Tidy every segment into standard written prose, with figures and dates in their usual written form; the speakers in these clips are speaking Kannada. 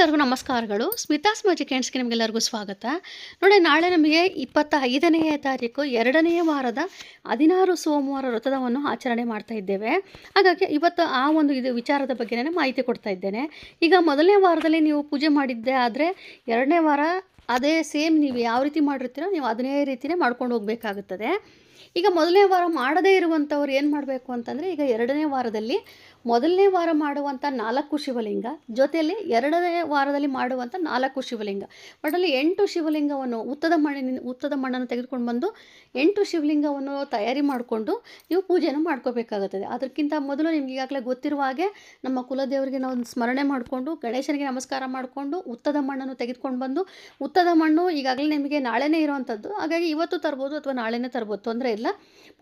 ಎಲ್ಲರಿಗೂ ನಮಸ್ಕಾರಗಳು. ಸ್ಮಿತಾಸ್ ಮ್ಯಾಜಿಕ್ ಹ್ಯಾಂಡ್ಸ್‌ಗೆ ನಿಮಗೆಲ್ಲರಿಗೂ ಸ್ವಾಗತ. ನೋಡಿ, ನಾಳೆ ನಮಗೆ 25ನೇ ತಾರೀಕು 2ನೇ ವಾರದ 16 ಸೋಮವಾರ ವ್ರತವನ್ನು ಆಚರಣೆ ಮಾಡ್ತಾ ಇದ್ದೇವೆ. ಹಾಗಾಗಿ ಇವತ್ತು ಆ ಒಂದು ವಿಚಾರದ ಬಗ್ಗೆನೇ ಮಾಹಿತಿ ಕೊಡ್ತಾ ಇದ್ದೇನೆ. ಈಗ ಮೊದಲನೇ ವಾರದಲ್ಲಿ ನೀವು ಪೂಜೆ ಮಾಡಿದ್ದೆ ಆದರೆ 2ನೇ ವಾರ ಅದೇ ಸೇಮ್ ನೀವು ಯಾವ ರೀತಿ ಮಾಡಿರ್ತೀರೋ ನೀವು ಅದೇ ರೀತಿಯೇ ಮಾಡ್ಕೊಂಡು ಹೋಗಬೇಕಾಗುತ್ತದೆ. ಈಗ ಮೊದಲನೇ ವಾರ ಮಾಡದೇ ಇರುವಂಥವ್ರು ಏನು ಮಾಡಬೇಕು ಅಂತಂದರೆ, ಈಗ 2ನೇ ವಾರದಲ್ಲಿ ಮೊದಲನೇ ವಾರ ಮಾಡುವಂಥ 4 ಶಿವಲಿಂಗ ಜೊತೆಯಲ್ಲಿ 2ನೇ ವಾರದಲ್ಲಿ ಮಾಡುವಂಥ 4 ಶಿವಲಿಂಗ ಒಟ್ಟಲ್ಲಿ 8 ಶಿವಲಿಂಗವನ್ನು ಉತ್ತದ ಮಣ್ಣನ್ನು ತೆಗೆದುಕೊಂಡು ಬಂದು 8 ಶಿವಲಿಂಗವನ್ನು ತಯಾರಿ ಮಾಡಿಕೊಂಡು ನೀವು ಪೂಜೆಯನ್ನು ಮಾಡ್ಕೋಬೇಕಾಗುತ್ತದೆ. ಅದಕ್ಕಿಂತ ಮೊದಲು ನಿಮ್ಗೆ ಈಗಾಗಲೇ ಗೊತ್ತಿರುವ ಹಾಗೆ ನಮ್ಮ ಕುಲದೇವರಿಗೆ ನಾವು ಸ್ಮರಣೆ ಮಾಡಿಕೊಂಡು ಗಣೇಶನಿಗೆ ನಮಸ್ಕಾರ ಮಾಡಿಕೊಂಡು ಉತ್ತದ ಮಣ್ಣನ್ನು ತೆಗೆದುಕೊಂಡು ಬಂದು, ಉತ್ತದ ಮಣ್ಣು ಈಗಾಗಲೇ ನಿಮಗೆ ನಾಳೆನೇ ಇರುವಂಥದ್ದು, ಹಾಗಾಗಿ ಇವತ್ತು ತರ್ಬೋದು ಅಥವಾ ನಾಳೆನೇ ತರ್ಬೋದು, ತೊಂದರೆ ಇಲ್ಲ.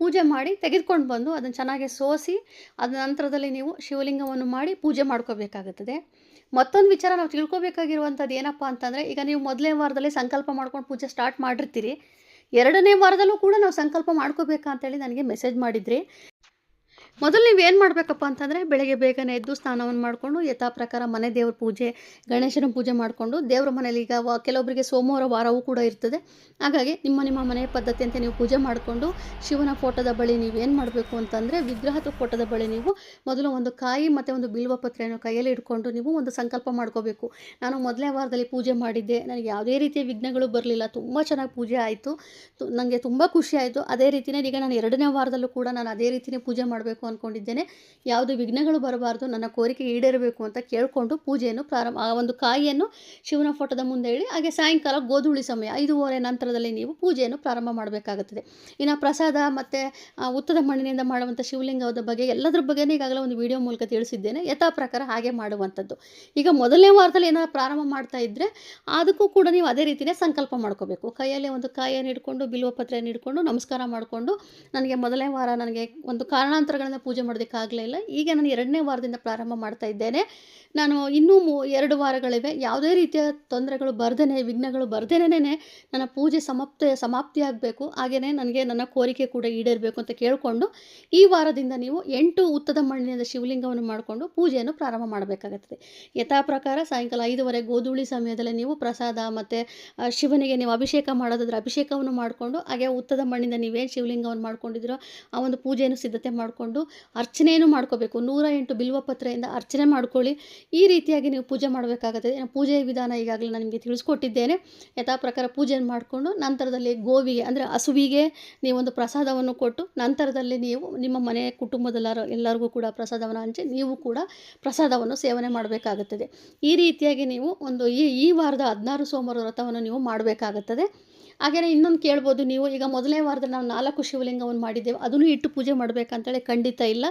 ಪೂಜೆ ಮಾಡಿ ತೆಗೆದುಕೊಂಡು ಬಂದು ಅದನ್ನು ಚೆನ್ನಾಗಿ ಸೋಸಿ ಅದ ನಂತರದಲ್ಲಿ ನೀವು ಶಿವಲಿಂಗವನ್ನು ಮಾಡಿ ಪೂಜೆ ಮಾಡ್ಕೋಬೇಕಾಗುತ್ತದೆ. ಮತ್ತೊಂದು ವಿಚಾರ ನಾವು ತಿಳ್ಕೊಬೇಕಾಗಿರುವಂಥದ್ದು ಏನಪ್ಪ ಅಂತಂದರೆ, ಈಗ ನೀವು ಮೊದಲನೇ ವಾರದಲ್ಲಿ ಸಂಕಲ್ಪ ಮಾಡ್ಕೊಂಡು ಪೂಜೆ ಸ್ಟಾರ್ಟ್ ಮಾಡಿರ್ತೀರಿ, 2ನೇ ವಾರದಲ್ಲೂ ಕೂಡ ನಾವು ಸಂಕಲ್ಪ ಮಾಡ್ಕೋಬೇಕಾ ಅಂತೇಳಿ ನನಗೆ ಮೆಸೇಜ್ ಮಾಡಿದ್ರಿ. ಮೊದಲು ನೀವೇನು ಮಾಡಬೇಕಪ್ಪ ಅಂತಂದರೆ, ಬೆಳಗ್ಗೆ ಬೇಗನೆ ಎದ್ದು ಸ್ನಾನವನ್ನು ಮಾಡಿಕೊಂಡು ಯಥಾ ಪ್ರಕಾರ ಮನೆ ದೇವ್ರ ಪೂಜೆ, ಗಣೇಶನ ಪೂಜೆ ಮಾಡಿಕೊಂಡು ದೇವ್ರ ಮನೇಲಿ ಈಗ ಕೆಲವೊಬ್ಬರಿಗೆ ಸೋಮವಾರ ವಾರವೂ ಕೂಡ ಇರ್ತದೆ. ಹಾಗಾಗಿ ನಿಮ್ಮ ಮನೆಯ ಪದ್ಧತಿಯಂತೆ ನೀವು ಪೂಜೆ ಮಾಡಿಕೊಂಡು ಶಿವನ ಫೋಟೋದ ಬಳಿ ನೀವೇನು ಮಾಡಬೇಕು ಅಂತಂದರೆ, ವಿಗ್ರಹದ ಫೋಟೋದ ಬಳಿ ನೀವು ಮೊದಲು ಒಂದು ಕಾಯಿ ಮತ್ತು ಒಂದು ಬಿಲ್ವ ಪತ್ರೆಯನ್ನು ಕೈಯಲ್ಲಿ ಇಟ್ಕೊಂಡು ನೀವು ಒಂದು ಸಂಕಲ್ಪ ಮಾಡ್ಕೋಬೇಕು. ನಾನು ಮೊದಲನೇ ವಾರದಲ್ಲಿ ಪೂಜೆ ಮಾಡಿದ್ದೆ, ನನಗೆ ಯಾವುದೇ ರೀತಿಯ ವಿಘ್ನಗಳು ಬರಲಿಲ್ಲ, ತುಂಬ ಚೆನ್ನಾಗಿ ಪೂಜೆ ಆಯಿತು, ನನಗೆ ತುಂಬ ಖುಷಿ ಆಯಿತು. ಅದೇ ರೀತಿಯೇ ಈಗ ನಾನು 2ನೇ ವಾರದಲ್ಲೂ ಕೂಡ ನಾನು ಅದೇ ರೀತಿಯೇ ಪೂಜೆ ಮಾಡಬೇಕು ಅಂದ್ಕೊಂಡಿದ್ದೇನೆ. ಯಾವುದು ವಿಘ್ನಗಳು ಬರಬಾರ್ದು, ನನ್ನ ಕೋರಿಕೆ ಈಡೇರಬೇಕು ಅಂತ ಕೇಳಿಕೊಂಡು ಪೂಜೆಯನ್ನು ಆ ಒಂದು ಕಾಯಿಯನ್ನು ಶಿವನ ಫೋಟೋದ ಮುಂದೆ ಇಡಿ. ಹಾಗೆ ಸಾಯಂಕಾಲ ಗೋಧೂಳಿ ಸಮಯ 5:30 ನಂತರದಲ್ಲಿ ನೀವು ಪೂಜೆಯನ್ನು ಪ್ರಾರಂಭ ಮಾಡಬೇಕಾಗುತ್ತದೆ. ಇನ್ನು ಪ್ರಸಾದ ಮತ್ತು ಉತ್ತದ ಮಣ್ಣಿನಿಂದ ಮಾಡುವಂಥ ಶಿವಲಿಂಗದ ಬಗ್ಗೆ ಎಲ್ಲದರ ಬಗ್ಗೆ ಈಗಾಗಲೇ ಒಂದು ವಿಡಿಯೋ ಮೂಲಕ ತಿಳಿಸಿದ್ದೇನೆ. ಯಥಾ ಪ್ರಕಾರ ಹಾಗೆ ಮಾಡುವಂಥದ್ದು. ಈಗ ಮೊದಲನೇ ವಾರದಲ್ಲಿ ಏನಾದ್ರು ಪ್ರಾರಂಭ ಮಾಡ್ತಾ ಇದ್ದರೆ ಅದಕ್ಕೂ ಕೂಡ ನೀವು ಅದೇ ರೀತಿಯೇ ಸಂಕಲ್ಪ ಮಾಡ್ಕೋಬೇಕು. ಕೈಯಲ್ಲಿ ಒಂದು ಕಾಯಿಯನ್ನು ಇಟ್ಕೊಂಡು ಬಿಲ್ವ ಪತ್ರೆಯನ್ನು ಇಟ್ಕೊಂಡು ನಮಸ್ಕಾರ ಮಾಡಿಕೊಂಡು, ನನಗೆ ಮೊದಲನೇ ವಾರ ನನಗೆ ಒಂದು ಕಾರಣಾಂತರಗಳಿಂದ ಪೂಜೆ ಮಾಡೋದಕ್ಕಾಗಲೇ ಇಲ್ಲ, ಈಗ ನಾನು 2ನೇ ವಾರದಿಂದ ಪ್ರಾರಂಭ ಮಾಡ್ತಾ ಇದ್ದೇನೆ, ನಾನು ಇನ್ನೂ 2 ವಾರಗಳಿವೆ, ಯಾವುದೇ ರೀತಿಯ ತೊಂದರೆಗಳು ಬರ್ದೇನೆ ವಿಘ್ನಗಳು ಬರ್ದೇನೆ ನನ್ನ ಪೂಜೆ ಸಮಾಪ್ತಿಯಾಗಬೇಕು, ಹಾಗೆಯೇ ನನಗೆ ನನ್ನ ಕೋರಿಕೆ ಕೂಡ ಈಡೇರಬೇಕು ಅಂತ ಕೇಳಿಕೊಂಡು ಈ ವಾರದಿಂದ ನೀವು 8 ಉತ್ತದ ಮಣ್ಣಿನಿಂದ ಶಿವಲಿಂಗವನ್ನು ಮಾಡಿಕೊಂಡು ಪೂಜೆಯನ್ನು ಪ್ರಾರಂಭ ಮಾಡಬೇಕಾಗುತ್ತದೆ. ಯಥಾ ಪ್ರಕಾರ ಸಾಯಂಕಾಲ 5:30 ಗೋಧೂಳಿ ಸಮಯದಲ್ಲಿ ನೀವು ಪ್ರಸಾದ ಮತ್ತು ಶಿವನಿಗೆ ನೀವು ಅಭಿಷೇಕ ಮಾಡೋದಾದ್ರೆ ಅಭಿಷೇಕವನ್ನು ಮಾಡಿಕೊಂಡು, ಹಾಗೆ ಉತ್ತದ ಮಣ್ಣಿಂದ ನೀವೇನು ಶಿವಲಿಂಗವನ್ನು ಮಾಡ್ಕೊಂಡಿದ್ದೀರೋ ಆ ಒಂದು ಪೂಜೆಯನ್ನು ಸಿದ್ಧತೆ ಮಾಡಿಕೊಂಡು ಅರ್ಚನೆಯನ್ನು ಮಾಡ್ಕೋಬೇಕು. 108 ಬಿಲ್ವ ಪತ್ರೆಯಿಂದ ಅರ್ಚನೆ ಮಾಡ್ಕೊಳ್ಳಿ. ಈ ರೀತಿಯಾಗಿ ನೀವು ಪೂಜೆ ಮಾಡಬೇಕಾಗುತ್ತದೆ. ಪೂಜೆಯ ವಿಧಾನ ಈಗಾಗಲೇ ನಾನು ನಿಮಗೆ ತಿಳಿಸ್ಕೊಟ್ಟಿದ್ದೇನೆ. ಯಥಾ ಪ್ರಕಾರ ಪೂಜೆಯನ್ನು ಮಾಡಿಕೊಂಡು ನಂತರದಲ್ಲಿ ಗೋವಿಗೆ ಅಂದರೆ ಹಸುವಿಗೆ ನೀವೊಂದು ಪ್ರಸಾದವನ್ನು ಕೊಟ್ಟು, ನಂತರದಲ್ಲಿ ನೀವು ನಿಮ್ಮ ಮನೆ ಎಲ್ಲರಿಗೂ ಕೂಡ ಪ್ರಸಾದವನ್ನು ಹಂಚಿ ನೀವು ಕೂಡ ಪ್ರಸಾದವನ್ನು ಸೇವನೆ ಮಾಡಬೇಕಾಗುತ್ತದೆ. ಈ ರೀತಿಯಾಗಿ ನೀವು ಈ ವಾರದ 16 ಸೋಮವಾರ ವ್ರತವನ್ನು ನೀವು ಮಾಡಬೇಕಾಗುತ್ತದೆ. ಹಾಗೆಯೇ ಇನ್ನೊಂದು ಕೇಳ್ಬೋದು ನೀವು, ಈಗ ಮೊದಲನೇ ವಾರದಲ್ಲಿ ನಾವು 4 ಶಿವಲಿಂಗವನ್ನು ಮಾಡಿದ್ದೇವೆ, ಅದನ್ನು ಇಟ್ಟು ಪೂಜೆ ಮಾಡಬೇಕಂತೇಳಿ ಖಂಡಿತ ಇಲ್ಲ.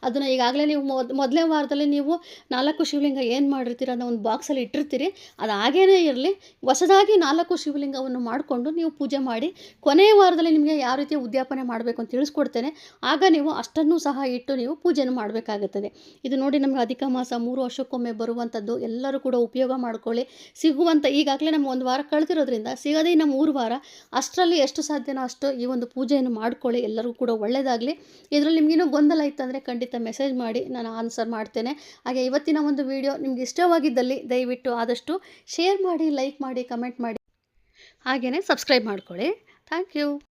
ಅದನ್ನು ಈಗಾಗಲೇ ನೀವು ಮೊದಲನೇ ವಾರದಲ್ಲಿ ನೀವು 4 ಶಿವಲಿಂಗ ಏನು ಮಾಡಿರ್ತೀರ ಅನ್ನೋ ಒಂದು ಬಾಕ್ಸಲ್ಲಿ ಇಟ್ಟಿರ್ತೀರಿ, ಅದು ಹಾಗೇ ಇರಲಿ. ಹೊಸದಾಗಿ 4 ಶಿವಲಿಂಗವನ್ನು ಮಾಡಿಕೊಂಡು ನೀವು ಪೂಜೆ ಮಾಡಿ ಕೊನೆಯ ವಾರದಲ್ಲಿ ನಿಮಗೆ ಯಾವ ರೀತಿಯ ಉದ್ಯಾಪನೆ ಮಾಡಬೇಕು ಅಂತ ತಿಳಿಸ್ಕೊಡ್ತೇನೆ. ಆಗ ನೀವು ಅಷ್ಟನ್ನು ಸಹ ಇಟ್ಟು ನೀವು ಪೂಜೆಯನ್ನು ಮಾಡಬೇಕಾಗುತ್ತದೆ. ಇದು ನೋಡಿ, ನಮಗೆ ಅಧಿಕ ಮಾಸ 3 ವರ್ಷಕ್ಕೊಮ್ಮೆ ಬರುವಂಥದ್ದು, ಎಲ್ಲರೂ ಕೂಡ ಉಪಯೋಗ ಮಾಡ್ಕೊಳ್ಳಿ. ಸಿಗುವಂಥ ಈಗಾಗಲೇ ನಮ್ಮ 1 ವಾರ ಕಳೆದಿರೋದ್ರಿಂದ ಸಿಗೋದೇ ನಮ್ಮ 3 ವಾರ, ಅಷ್ಟರಲ್ಲಿ ಎಷ್ಟು ಸಾಧ್ಯನೋ ಅಷ್ಟು ಈ ಒಂದು ಪೂಜೆಯನ್ನು ಮಾಡ್ಕೊಳ್ಳಿ. ಎಲ್ಲರಿಗೂ ಕೂಡ ಒಳ್ಳೆಯದಾಗಲಿ. ಇದರಲ್ಲಿ ನಿಮಗೇನೋ ಗೊಂದಲ ಇತ್ತಂದರೆ ಖಂಡಿತ ಮೆಸೇಜ್ ಮಾಡಿ, ನಾನು ಆನ್ಸರ್ ಮಾಡ್ತೇನೆ. ಹಾಗೆ ಇವತ್ತಿನ ಒಂದು ವಿಡಿಯೋ ನಿಮ್ಗೆ ಇಷ್ಟವಾಗಿದ್ದಲ್ಲಿ ದಯವಿಟ್ಟು ಆದಷ್ಟು ಶೇರ್ ಮಾಡಿ, ಲೈಕ್ ಮಾಡಿ, ಕಮೆಂಟ್ ಮಾಡಿ, ಹಾಗೆಯೇ ಸಬ್ಸ್ಕ್ರೈಬ್ ಮಾಡ್ಕೊಳ್ಳಿ. Thank you.